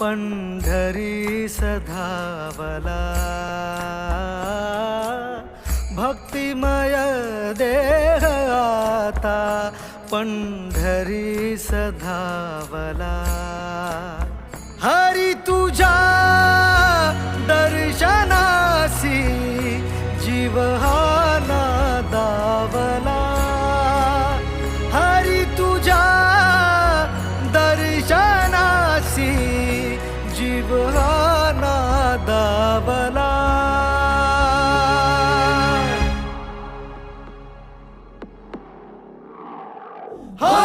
पंढरी सधावला भक्तिमय देह आता पंढरी सधावला हरी तुझ्या दर्शनासी जीव हा नादावला हरी तुझ्या दर्शनासी जीव हा नादावला हा